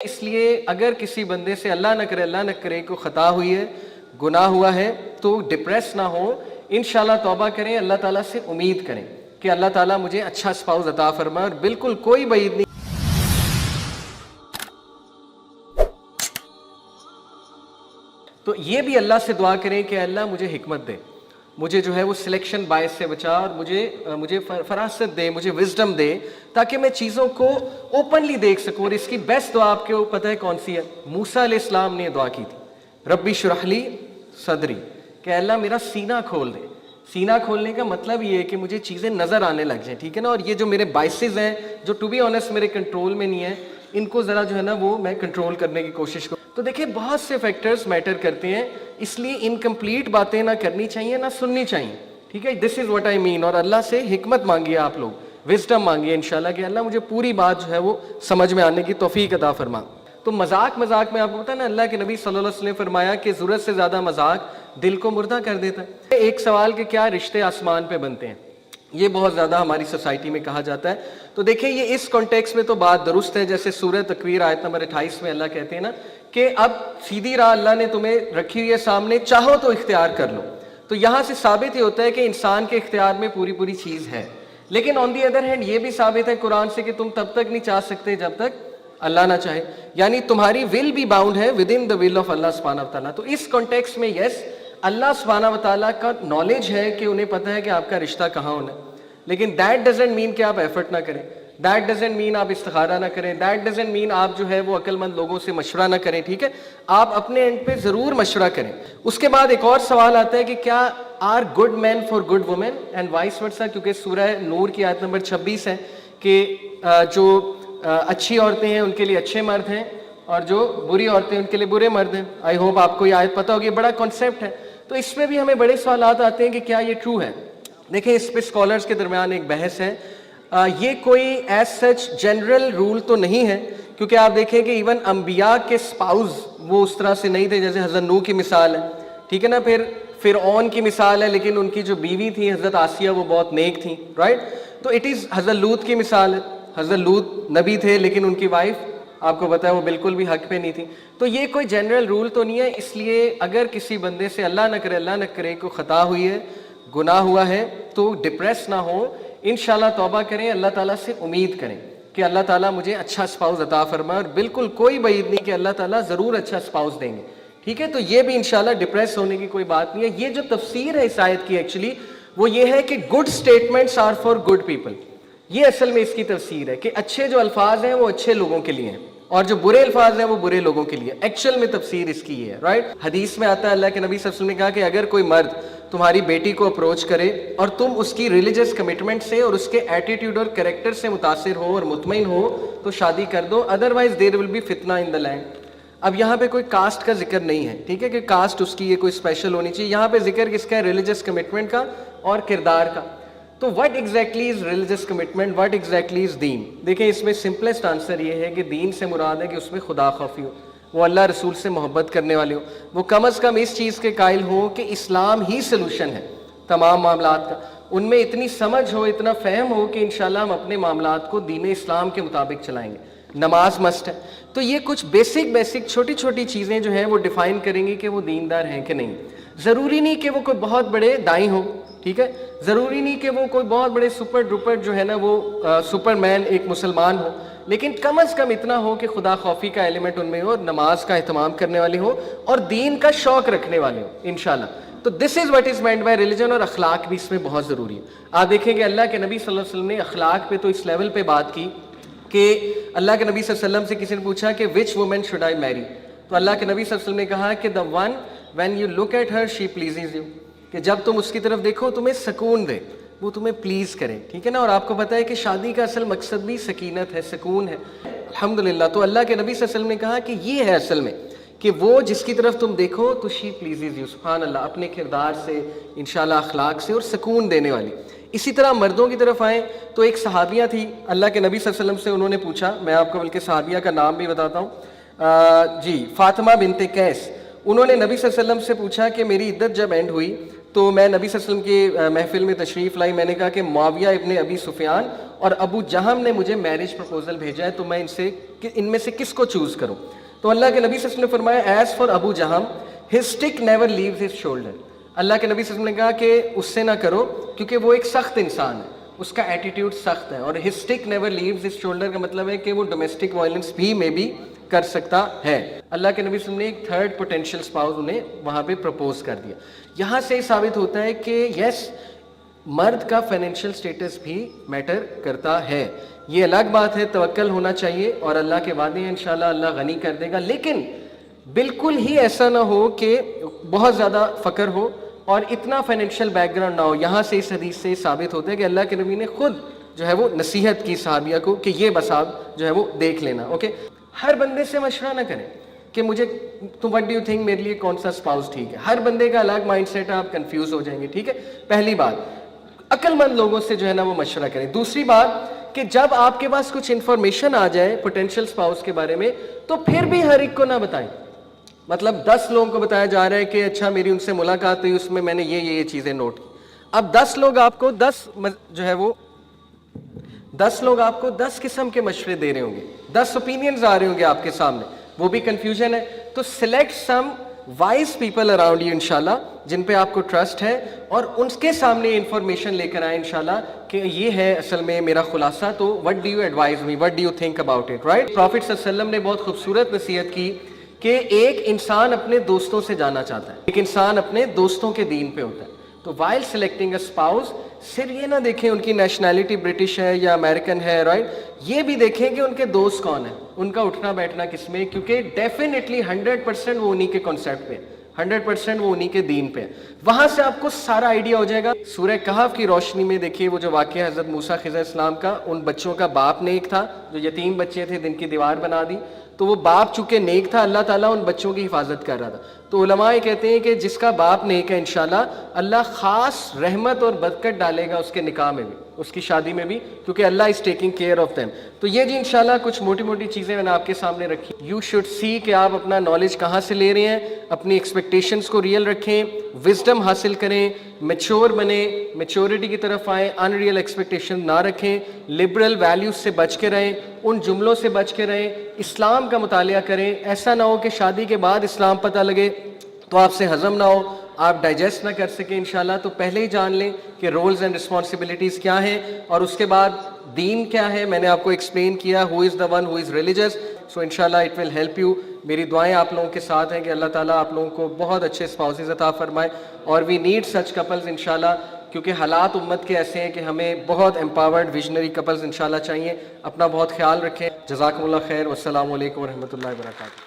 اس لیے اگر کسی بندے سے اللہ نہ کرے کوئی خطا ہوئی ہے، گناہ ہوا ہے، تو ڈپریس نہ ہو، انشاءاللہ توبہ کریں، اللہ تعالیٰ سے امید کریں کہ اللہ تعالیٰ مجھے اچھا اسپاؤس عطا فرمائے، اور بالکل کوئی بعید نہیں. تو یہ بھی اللہ سے دعا کریں کہ اللہ مجھے حکمت دے، مجھے جو ہے وہ سلیکشن بائس سے بچا، اور مجھے فراست دے، مجھے وزڈم دے، تاکہ میں چیزوں کو اوپنلی دیکھ سکوں. اور اس کی بیسٹ دعا آپ کو پتہ ہے کون سی ہے؟ موسیٰ علیہ السلام نے دعا کی تھی، ربی اشرح لی صدری، کہ اللہ میرا سینہ کھول دے. سینہ کھولنے کا مطلب یہ ہے کہ مجھے چیزیں نظر آنے لگ جائیں، ٹھیک ہے نا. اور یہ جو میرے بائسز ہیں جو ٹو بی آنیسٹ میرے کنٹرول میں نہیں ہیں، ان کو ذرا جو ہے نا وہ میں کنٹرول کرنے کی کوشش کروں. تو دیکھیں بہت سے فیکٹرز میٹر کرتے ہیں، اس لیے انکمپلیٹ باتیں نہ کرنی چاہیے نہ سننی چاہیے، ٹھیک ہے. دس از واٹ آئی مین. اور اللہ سے حکمت مانگیے، آپ لوگ وزڈم مانگیے انشاءاللہ کہ اللہ مجھے پوری بات جو ہے وہ سمجھ میں آنے کی توفیق عطا فرما. تو مذاق میں آپ کو پتہ ہے نا، اللہ کے نبی صلی اللہ علیہ وسلم نے فرمایا کہ ضرورت سے زیادہ مذاق دل کو مردہ کر دیتا ہے. ایک سوال کہ کیا رشتے آسمان پہ بنتے ہیں، یہ بہت زیادہ ہماری سوسائٹی میں کہا جاتا ہے. تو دیکھیں یہ اس کانٹیکس میں تو بات درست ہے، جیسے سورہ تکویر آیت نمبر 28 میں اللہ کہتے ہیں نا کہ اب سیدھی راہ اللہ نے تمہیں رکھی ہوئی ہے سامنے، چاہو تو اختیار کر لو. تو یہاں سے ثابت ہی ہوتا ہے کہ انسان کے اختیار میں پوری چیز ہے. لیکن آن دی ادر ہینڈ یہ بھی ثابت ہے قرآن سے کہ تم تب تک نہیں چاہ سکتے جب تک اللہ نہ چاہے، یعنی تمہاری ول بھی باؤنڈ ہے with in the will of اللہ سبحانہ وتعالیٰ. تو اس کانٹیکس میں یس اللہ سبحانہ وتعالیٰ کا نالج ہے کہ انہیں پتہ ہے کہ آپ کا رشتہ کہاں ہونا ہے، لیکن دیٹ ڈزنٹ مین کہ آپ ایفرٹ نہ کریں، دیٹ ڈزنٹ مین آپ استخارہ نہ کریں، دیٹ ڈزنٹ مین آپ جو ہے وہ عقل مند لوگوں سے مشورہ نہ کریں، ٹھیک ہے. آپ اپنے اینڈ پہ ضرور مشورہ کریں. اس کے بعد ایک اور سوال آتا ہے کہ کیا are good men for good women and vice versa, کیونکہ سورہ نور کی آیت نمبر 26 ہے کہ جو اچھی عورتیں ہیں ان کے لیے اچھے مرد ہیں، اور جو بری عورتیں ان کے لیے برے مرد ہیں. آئی ہوپ آپ کو یہ آیت پتہ ہوگی، بڑا کانسیپٹ ہے. تو اس میں بھی ہمیں بڑے سوالات آتے ہیں کہ کیا یہ ٹرو ہے. دیکھیں اس پہ اسکالرس کے درمیان ایک بحث ہے. یہ کوئی ایز سچ جنرل رول تو نہیں ہے، کیونکہ آپ دیکھیں کہ ایون انبیاء کے سپاؤز وہ اس طرح سے نہیں تھے، جیسے حضرت نوح کی مثال ہے، ٹھیک ہے نا. پھر فرعون کی مثال ہے، لیکن ان کی جو بیوی تھی حضرت آسیہ وہ بہت نیک تھیں، رائٹ. تو اٹ از حضرت لوط کی مثال ہے، حضرت لوط نبی تھے لیکن ان کی وائف آپ کو پتا ہے وہ بالکل بھی حق پہ نہیں تھی. تو یہ کوئی جنرل رول تو نہیں ہے. اس لیے اگر کسی بندے سے اللہ نہ کرے کوئی خطا ہوئی ہے، گناہ ہوا ہے، تو ڈپریس نہ ہو، انشاءاللہ توبہ کریں، اللہ تعالیٰ سے امید کریں کہ اللہ تعالیٰ مجھے اچھا اسپاؤس عطا فرمائے، اور بالکل کوئی بعید نہیں کہ اللہ تعالیٰ ضرور اچھا اسپاؤس دیں گے، ٹھیک ہے. تو یہ بھی انشاءاللہ ڈپریس ہونے کی کوئی بات نہیں ہے. یہ جو تفسیر ہے اس آیت کی ایکچولی وہ یہ ہے کہ good statements are for good people. یہ اصل میں اس کی تفسیر ہے کہ اچھے جو الفاظ ہیں وہ اچھے لوگوں کے لیے ہیں، اور جو برے الفاظ ہیں وہ برے لوگوں کے لیے. ایکچوئل میں تفسیر اس کی یہ ہے، رائٹ. حدیث میں آتا ہے اللہ کے نبی صلی اللہ علیہ وسلم نے کہا کہ اگر کوئی مرد تمہاری بیٹی کو اپروچ کرے اور تم اس کی ریلیجس کمٹمنٹ سے اور اس کے ایٹیٹیوڈ اور کریکٹر سے متاثر ہو اور مطمئن ہو تو شادی کر دو، ادروائز دیر ول بی فتنہ ان دا لینڈ. اب یہاں پہ کوئی کاسٹ کا ذکر نہیں ہے، ٹھیک ہے، کہ کاسٹ اس کی یہ کوئی اسپیشل ہونی چاہیے. یہاں پہ ذکر کس کا ہے؟ ریلیجس کمٹمنٹ کا اور کردار کا. تو what exactly is religious commitment, what exactly is دین؟ دیکھیں اس میں سمپلسٹ آنسر یہ ہے کہ دین سے مراد ہے کہ اس میں خدا خوفی ہو، وہ اللہ رسول سے محبت کرنے والے ہو، وہ کم از کم اس چیز کے قائل ہوں کہ اسلام ہی سلوشن ہے تمام معاملات کا. ان میں اتنی سمجھ ہو، اتنا فہم ہو کہ انشاءاللہ ہم اپنے معاملات کو دین اسلام کے مطابق چلائیں گے. نماز مسٹ ہے. تو یہ کچھ بیسک چھوٹی چیزیں جو ہیں وہ ڈیفائن کریں گی کہ وہ دیندار ہیں کہ نہیں. ضروری نہیں کہ وہ کوئی بہت بڑے دائیں ہوں، ٹھیک ہے، ضروری نہیں کہ وہ کوئی بہت بڑے سپر ڈوپر جو ہے نا وہ سپر مین ایک مسلمان ہو، لیکن کم از کم اتنا ہو کہ خدا خوفی کا ایلیمنٹ ان میں ہو، نماز کا اہتمام کرنے والے ہو اور دین کا شوق رکھنے والے ہو انشاءاللہ. تو this is what is meant by religion. اور اخلاق بھی اس میں بہت ضروری ہے. آپ دیکھیں کہ اللہ کے نبی صلی اللہ علیہ وسلم نے اخلاق پہ تو اس لیول پہ بات کی کہ اللہ کے نبی صلی اللہ علیہ وسلم سے کسی نے پوچھا کہ وچ وومن شوڈ آئی میری، تو اللہ کے نبی صلی اللہ علیہ وسلم نے کہا کہ the one when you look at her she pleases you، کہ جب تم اس کی طرف دیکھو تمہیں سکون دے، وہ تمہیں پلیز کرے، ٹھیک ہے نا. اور آپ کو پتہ ہے کہ شادی کا اصل مقصد بھی سکینت ہے، سکون ہے، الحمدللہ. تو اللہ کے نبی صلی اللہ علیہ وسلم نے کہا کہ یہ ہے اصل میں کہ وہ جس کی طرف تم دیکھو تو she pleases you، سبحان اللہ، اپنے کردار سے انشاءاللہ اخلاق سے اور سکون دینے والی. اسی طرح مردوں کی طرف آئیں تو ایک صحابیہ تھی اللہ کے نبی صلی اللہ علیہ وسلم سے، انہوں نے پوچھا، میں آپ کو بلکہ صحابیہ کا نام بھی بتاتا ہوں، جی فاطمہ بنت قیس. انہوں نے نبی صلی اللہ علیہ وسلم سے پوچھا کہ میری عدت جب اینڈ ہوئی تو میں نبی صلی اللہ علیہ وسلم کی محفل میں تشریف لائی، میں نے کہا کہ معاویہ ابن ابی سفیان اور ابو جہم نے مجھے میرج پرپوزل بھیجا ہے, تو میں ان میں سے کس کو چوز کروں؟ تو اللہ کے نبی صلی اللہ علیہ وسلم نے فرمایا as for Abu Jahm his stick never leaves his shoulder. اللہ کے نبی صلی اللہ علیہ وسلم نے کہا کہ اس سے نہ کرو کیونکہ وہ ایک سخت انسان ہے, اس کا ایٹیٹیوڈ سخت ہے, اور his stick never leaves his shoulder کا مطلب ہے کہ وہ ڈومیسٹک وائلنس بھی میں بھی کر سکتا ہے. اللہ کے نبی صلی اللہ علیہ وسلم نے ایک تھرڈ پوٹینشیل اسپاؤس انہیں وہاں پہ پرپوز کر دیا. یہاں سے ثابت ہوتا ہے کہ یس مرد کا فائنینشیل سٹیٹس بھی میٹر کرتا ہے. یہ الگ بات ہے, توکل ہونا چاہیے اور اللہ کے وعدے ہیں انشاءاللہ اللہ غنی کر دے گا, لیکن بالکل ہی ایسا نہ ہو کہ بہت زیادہ فقر ہو اور اتنا فائنینشیل بیک گراؤنڈ نہ ہو. یہاں سے اس حدیث سے ثابت ہوتا ہے کہ اللہ کے نبی نے خود جو ہے وہ نصیحت کی صحابیہ کو کہ یہ بس آپ جو ہے وہ دیکھ لینا. اوکے, ہر بندے سے مشورہ نہ کریں کہ مجھے تم وٹ ڈو یو تھنک میرے لیے کون سا اسپاؤس ٹھیک ہے. ہر بندے کا الگ مائنڈ سیٹ ہے, آپ کنفیوز ہو جائیں گے. ٹھیک ہے, پہلی بات عقل مند لوگوں سے جو ہے نا وہ مشورہ کریں. دوسری بات کہ جب آپ کے پاس کچھ انفارمیشن آ جائے پوٹینشیل اسپاؤس کے بارے میں تو پھر بھی ہر ایک کو نہ بتائیں. مطلب 10 لوگوں کو بتایا جا رہا ہے کہ اچھا میری ان سے ملاقات ہوئی, اس میں میں نے یہ چیزیں نوٹ کی. اب 10 لوگ آپ کو 10 لوگ آپ کو 10 قسم کے مشورے دے رہے ہوں گے, 10 اوپینینز آ رہے ہوں گے آپ کے سامنے, وہ بھی کنفیوژن ہے. تو select some wise people around you انشاءاللہ جن پہ آپ کو ٹرسٹ ہے, اور ان کے سامنے انفارمیشن لے کر آئیں انشاءاللہ کہ یہ ہے اصل میں میرا خلاصہ, تو what do you advise me, what do you think about it, right. Prophet صلی اللہ علیہ وسلم نے بہت خوبصورت نصیحت کی کہ ایک انسان اپنے دوستوں سے جانا چاہتا ہے, ایک انسان اپنے دوستوں کے دین پہ ہوتا ہے. تو وائل سلیکٹنگ اے اسپاؤس صرف یہ نہ دیکھیں ان کی نیشنلٹی برٹش ہے یا امریکن ہے, رائٹ, یہ بھی دیکھیں کہ ان کے دوست کون ہیں, ان کا اٹھنا بیٹھنا کس میں, کیونکہ ڈیفینیٹلی 100% وہ انہی کے کانسیپٹ پہ, 100% وہ انہی کے دین پہ. وہاں سے آپ کو سارا آئیڈیا ہو جائے گا. سورہ کہف کی روشنی میں دیکھیے وہ جو واقعہ حضرت موسیٰ خضر السلام کا, ان بچوں کا باپ نیک تھا جو یتیم بچے تھے جن کی دیوار بنا دی, تو وہ باپ چونکہ نیک تھا اللہ تعالیٰ ان بچوں کی حفاظت کر رہا تھا. تو علماء یہ کہتے ہیں کہ جس کا باپ نیک ہے انشاءاللہ اللہ خاص رحمت اور برکت ڈالے گا اس کے نکاح میں بھی, اس کی شادی میں بھی, کیونکہ اللہ is taking care of them. تو یہ جی انشاءاللہ کچھ موٹی موٹی چیزیں میں نے آپ کے سامنے رکھی. یو شوڈ سی کہ آپ اپنا نالج کہاں سے لے رہے ہیں, اپنی ایکسپیکٹیشنز کو ریئل رکھیں, وزڈم حاصل کریں, میچور بنیں, میچورٹی کی طرف آئیں, ان ریئل ایکسپیکٹیشن نہ رکھیں, لبرل ویلیوز سے بچ کے رہیں, ان جملوں سے بچ کے رہیں, اسلام کا مطالعہ کریں. ایسا نہ ہو کہ شادی کے بعد اسلام پتہ لگے تو آپ سے ہضم نہ ہو, آپ ڈائجسٹ نہ کر سکیں انشاءاللہ. تو پہلے ہی جان لیں کہ رولز اینڈ رسپانسبلٹیز کیا ہیں, اور اس کے بعد دین کیا ہے. میں نے آپ کو ایکسپلین کیا ہو از the one who is religious. سو انشاءاللہ اٹ ول ہیلپ یو. میری دعائیں آپ لوگوں کے ساتھ ہیں کہ اللہ تعالیٰ آپ لوگوں کو بہت اچھے اسپاؤسز عطا فرمائے, اور وی نیڈ سچ کپلز انشاءاللہ, کیونکہ حالات امت کے ایسے ہیں کہ ہمیں بہت امپاورڈ ویژنری کپلز انشاءاللہ چاہیے. اپنا بہت خیال رکھیں. جزاکم اللہ خیر, والسلام علیکم ورحمۃ اللہ وبرکاتہ.